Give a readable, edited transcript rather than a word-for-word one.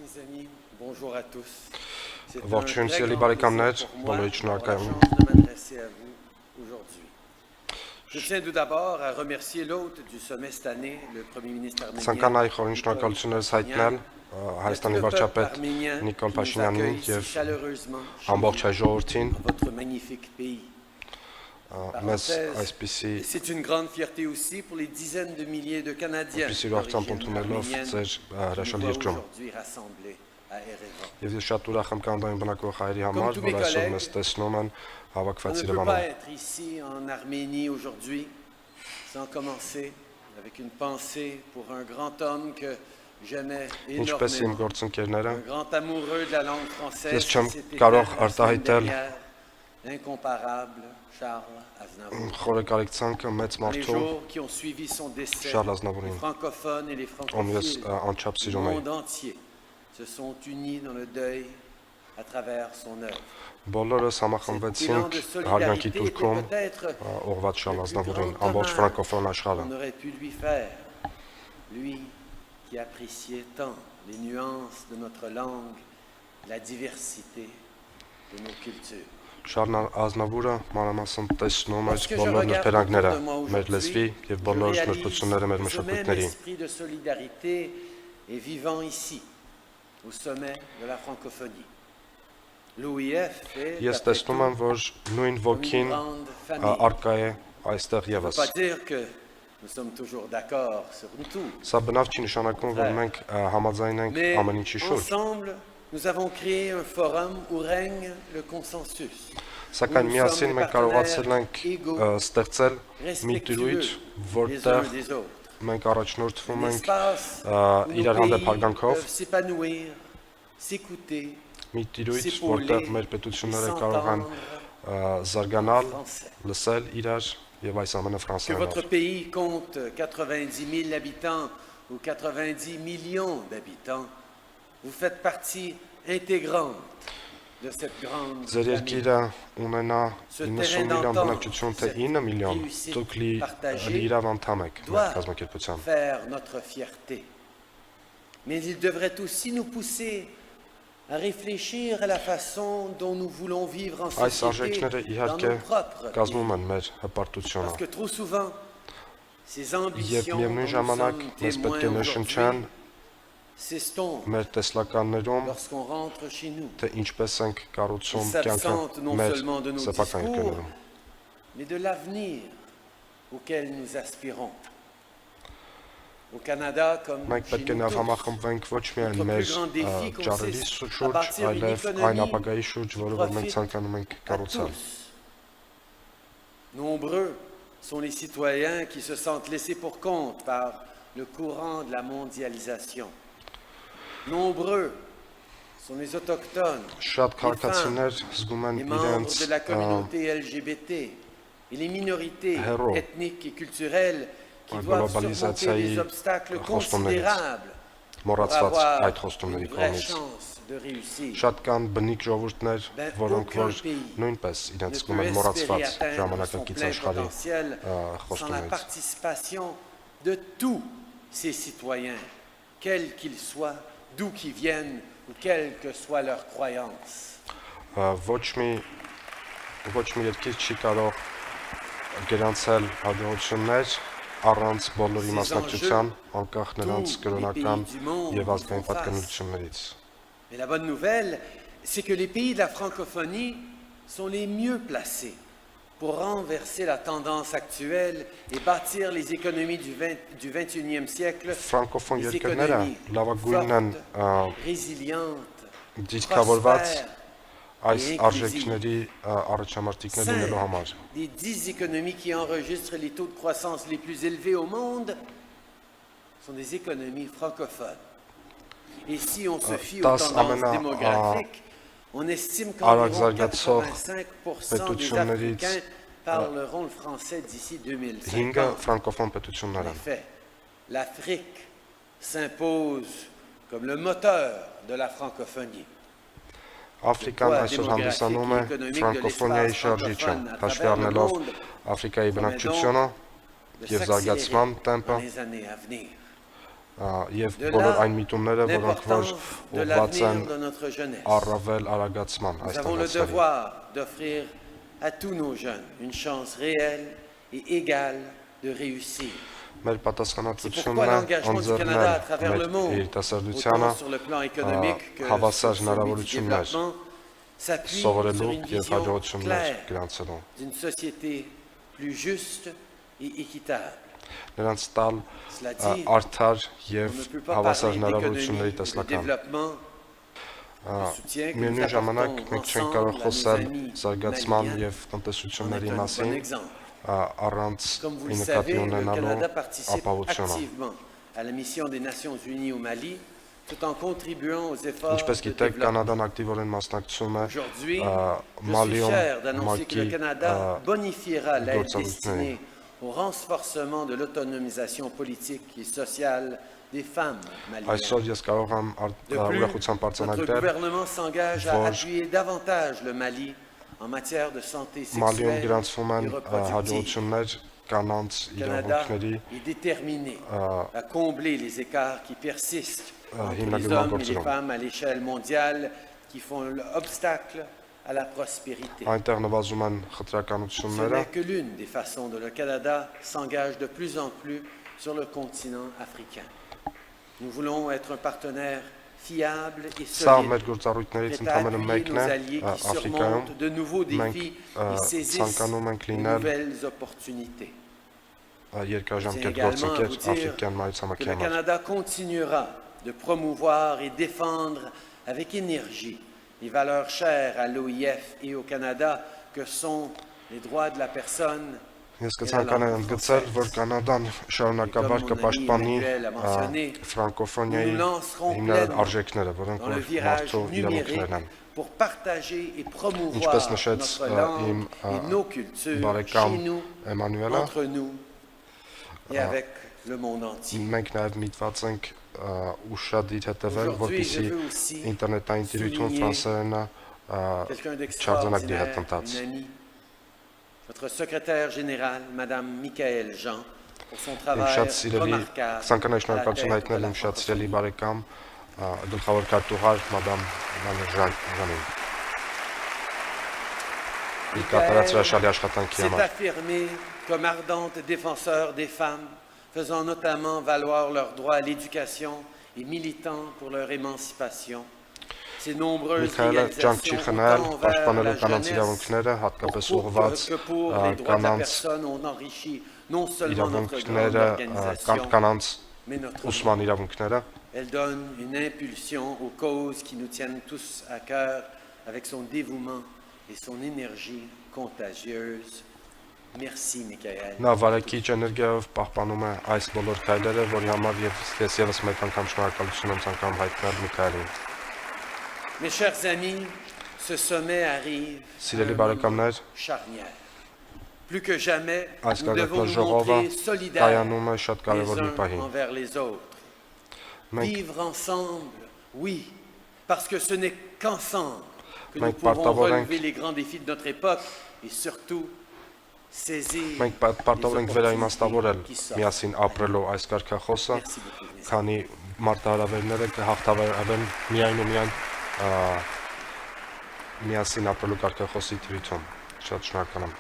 Mes amis, bonjour à tous. C'est un Ողջույն très սիրելի grand բարեկամներ, plaisir pour moi բոլորիդ d'avoir la շնորհակալ եմ։ chance de m'adresser à vous aujourd'hui. Je tiens tout d'abord à remercier l'hôte du sommet cette année, le Premier ministre Ցանկանայի arménien խորին Nikol շնորհակալություններս Pashinyan, հայտնել et tout Հայաստանի le peuple վարչապետ arménien Նիկոլ qui nous Փաշինյանին accueille si եւ chaleureusement chez ամբողջ հայ vous, ժողովրդին dans votre magnifique pays. մեզ Parenthèse, այսպիսի et c'est une grande fierté aussi pour les dizaines de milliers de Canadiens այսպիսի ուրախությամբ d'origine ընդունելով arménienne ձեր qui nous հրաշալի voient երկրում։ aujourd'hui rassemblés à Erevan. Եվ ես շատ ուրախ եմ կանադայում բնակվող հայերի Comme համար, tous որ mes այսօր collègues, մեզ տեսնում են On հավաքված ne peut Երևանում։ pas être ici en Arménie aujourd'hui sans commencer avec une pensée pour un grand homme que j'aimais Ինչպես իմ énormément, գործընկերները, un grand amoureux de la langue française Ես չեմ qui s'est կարող éteint la semaine արտահայտել dernière, l'incomparable Charles Aznavour. խորը կարեկցանքը մեծ Dans les մարդու jours qui ont suivi son décès, Charles les Aznavourին, francophones et les ում ես francophiles անչափ du սիրում եի։ monde entier se sont unis dans le deuil à travers son œuvre. Բոլորս Cet élan համախմբվեցինք de հարգանքի solidarité était турքում peut-être ուղղված Շարլ le plus Ազնավուրին, grand ամբողջ hommage ֆրանկոֆոն աշխարհը։ qu'on aurait pu lui faire. Lui qui appréciait tant les nuances de notre langue, la diversité de nos cultures. Շարլ Ազնավուրը մանրամասն տեսնում էր Lorsque je բոլոր regarde նրբերանգները autour de moi մեր լեզվի aujourd'hui, եւ je բոլոր réalise նրբությունները մեր que ce même մշակույթների։ esprit de solidarité est vivant ici, au sommet de la francophonie. L'OIF est, Ես après տեսնում tout, եմ, որ նույն une ոգին grande famille. արկա է այստեղ Ça ne veut եւս։ pas dire que nous sommes toujours d'accord sur tout. Սա բնավ չի նշանակում, որ մենք համաձայն ենք Mais ամեն ինչի շուրջ, ensemble, nous avons créé un forum où règne le consensus. սակայն Nous միասին sommes մենք կարողացել partenaires ենք égaux, ստեղծել մի տիրույթ, respectueux les uns որտեղ des autres. մենք առաջնորդվում Un ենք espace où իրար nos հանդեպ pays հարգանքով, peuvent s'épanouir, s'écouter, մի տիրույթ, s'épauler որտեղ մեր et պետությունները կարող են s'entendre զարգանալ, français. լսել իրար եւ այս ամենը Que ֆրանսերենով։ votre pays compte 90 000 habitants ou 90 millions d'habitants, vous faites partie intégrante de cette grande Ձեր famille. երկիրը ունենա Ce 90 terrain միլիոն d'entente, բնակչություն, թե cette 9 միլիոն, réussite դուք partagée լիիրավ անդամ եք մեր doit կազմակերպության։ faire notre fierté. Mais il devrait aussi nous pousser à réfléchir à la façon dont nous voulons vivre en Այս société արժեքները dans իհարկե nos propres կազմում pays. են մեր հպարտությունը։ Parce que trop souvent, ces Եվ ambitions dont միևնույն nous ժամանակ sommes մեզ պետք է témoins նշնչան aujourd'hui s'estompent մեր տեսլականներում, lorsqu'on rentre chez nous. թե ինչպես ենք կառուցում Ils կյանքը s'absentent non մեր seulement de nos սեփական discours, երկրներում։ mais de l'avenir auquel nous aspirons. Au Canada, comme Մենք chez պետք է nous նաև tous, համախմբվենք ոչ միայն Notre մեր plus grand défi ճառերի consiste à շուրջ, bâtir une այլև économie այն ապագայի շուրջ, qui որը որ մենք profite ցանկանում ենք à կառուցել։ tous. Nombreux sont les citoyens qui se sentent laissés pour compte par le courant de la mondialisation. Nombreux sont les autochtones, Շատ քաղաքացիներ զգում են les membres իրենց de la communauté LGBT et les minorités héros. ethniques et culturelles qui Ouais, doivent surmonter globalisation, des obstacles խոստումներից, considérables pour մոռացված avoir այդ une խոստումների vraie կողմից։ chance de réussir. Շատ կան բնիկ ժողովուրդներ, Ben, որոնք aucun որ pays նույնպես Ne իրենց զգում peut են espérer մոռացված atteindre son ժամանակակից plein աշխարհի potentiel sans la խոստումից։ participation de tous ses citoyens, quels qu'ils soient, d'où qu'ils viennent ou quelle que soit leur croyance. Ոչ մի երկիր չի կարող գրանցել հաջողություններ առանց բոլորի Ces մասնակցության, անկախ նրանց tous les կրոնական pays du monde եւ ազգային font face. պատկանելություններից։ Mais la bonne nouvelle, c'est que les pays de la francophonie sont les mieux placés pour renverser la tendance actuelle et bâtir les économies du 21e siècle, Ֆրանկոֆոն des երկրները économies լավագույնն են fortes, résilientes, դիրքավորված այս et արժեքների առաջամարտիկներ լինելու համար։ Les 10 économies qui enregistrent les taux de croissance les plus élevés au monde sont des économies francophones. Et si on se fie aux Das tendances amena- démographiques, on estime Արագ qu'environ զարգացող 85% des պետություններից Africains parleront le français d'ici 2050. 5 ֆրանկոֆոն En պետություններ են։ effet, l'Afrique s'impose comme le moteur de la francophonie. Աֆրիկան այսօր հանդիսանում է ֆրանկոֆոնիայի շարժիչը, հաշվի առնելով Աֆրիկայի բնակչությունը De եւ s'accélérer զարգացման տեմպը, dans les années à venir. եւ De բոլոր là, այն միտումները, որոնք որ l'importance de ուղղված են l'avenir de notre jeunesse. առավել արագացման Nous այս avons le տղաների։ devoir d'offrir à tous nos jeunes une chance réelle et égale de réussir. Մեր C'est pourquoi պատասխանատվությունն է l'engagement du Canada à travers ընձեռնել le մեր monde, երիտասարդությանը autant sur le plan économique que հավասար sur celui du հնարավորություններ développement, s'appuie սովորելու sur une եւ vision հաջողություններ claire գրանցելու։ d'une société plus juste et équitable. Նրանց տալ Cela dit, արդար on եւ ne peut pas հավասար parler հնարավորությունների d'économie et de տեսլական։ développement, de soutien que nous Միևնույն ժամանակ apportons մենք չենք ensemble կարող à nos խոսել amis զարգացման maliens եւ en est տնտեսությունների un bon մասին exemple. առանց Comme vous le նկատի savez, le ունենալու Canada participe ապահովությունը։ activement à la mission des Nations Unies au Mali, tout en contribuant aux efforts Ինչպես de գիտեք, développement. Կանադան ակտիվորեն մասնակցում է Aujourd'hui, je suis Մալիում fier d'annoncer que le ՄԱԿ-ի Canada bonifiera l'aide գործառույթներին։ destinée au renforcement de l'autonomisation politique et sociale des femmes maliennes. Այսօր ես կարող եմ De plus, ուրախությամբ notre արձանագրել, gouvernement s'engage à որ appuyer davantage le Mali en matière de santé Մալիում sexuelle գրանցվում են et reproductive. հաջողություններ կանանց Le Canada իրավունքների est déterminé à combler les écarts qui persistent entre les հիմնական hommes et les գործերում։ femmes à l'échelle mondiale qui font obstacle à la prospérité. Այնտեղ նվազում են Ce խտրականությունները, n'est que l'une des façons dont le Canada s'engage de plus en plus sur le continent africain. Nous voulons être un partenaire fiable et սա solide, մեր գործառույթներից prêt à ընդամենը appuyer մեկն nos է alliés qui Աֆրիկայում, surmontent de nouveaux défis մենք et saisissent ցանկանում ենք de լինել nouvelles opportunités. երկարաժամկետ également à գործընկեր vous dire Աֆրիկյան que le մայրցամաքի համար։ Canada continuera de promouvoir et défendre avec énergie les valeurs chères à l'OIF et au Canada que sont les droits de la personne. Ես կցանկանայի ընդգծել, որ Կանադան շարունակաբար կպաշտպանի ֆրանկոֆոնիայի հիմնարար արժեքները, որոնք Dans le որ virage մարդու numérique իրավունքներն են։ pour partager et promouvoir Ինչպես նշեց notre langue իմ et nos cultures բարեկամ chez nous, Էմանուելը, entre nous et avec le monde entier. մենք նաև միտված ենք ուշադիր հետևել, Aujourd'hui, je որպեսզի veux aussi ինտերնետային տիրույթում souligner ֆրանսերենը quelqu'un չարձանագրի d'extraordinaire, հետընթաց։ une amie, votre secrétaire général, Madame Michaëlle Jean, pour son travail Իմ շատ սիրելի remarquable ցանկանայի à la շնորհակալություն tête de հայտնել la իմ շատ սիրելի francophonie. բարեկամ գլխավոր քարտուղար մադամ Ժանին։ Իր կատարած հրաշալի աշխատանքի s'est համար։ affirmée comme ardente défenseur des femmes, faisant notamment valoir leur droit à l'éducation et militant pour leur émancipation. Ces nombreuses Միքայելը ջանք չի réalisations խնայել autant envers պաշտպանելու la կանանց jeunesse իրավունքները, հատկապես que ուղղված pour les droits de la կանանց personne ont enrichi non seulement notre grande իրավունքները, organisation, կանանց mais notre ուսման իրավունքները։ Elle donne une impulsion aux causes qui nous tiennent tous à cœur avec son dévouement et son énergie contagieuse. Merci, Michael. Նա վարակիչ էներգիայով պահպանում է այս բոլոր քայլերը, որի համար ես եւս մեկ անգամ շնորհակալություն եմ ցանկանում հայտնել Միքայելին։ Mes chers amis, ce sommet arrive à Սիրելի un բարեկամներ, moment charnière. Plus que jamais, այս nous devons գագաթնաժողովը nous montrer solidaires կայանում է շատ les կարևոր մի uns պահի։ envers les autres. Մենք Vivre ensemble, oui, parce que ce n'est qu'ensemble que nous Մենք pourrons պարտավոր ենք- relever les grands défis de notre époque et surtout saisir մենք պարտավոր ենք վերաիմաստավորել qui s'offrent. միասին ապրելու այս կարգախոսը, Merci beaucoup, mes amis. քանի մարտահրավերները կհաղթահարվեն միայն ու միայն միասին ապրելու կարգախոսի տիրույթում։ Շատ շնորհակալ եմ։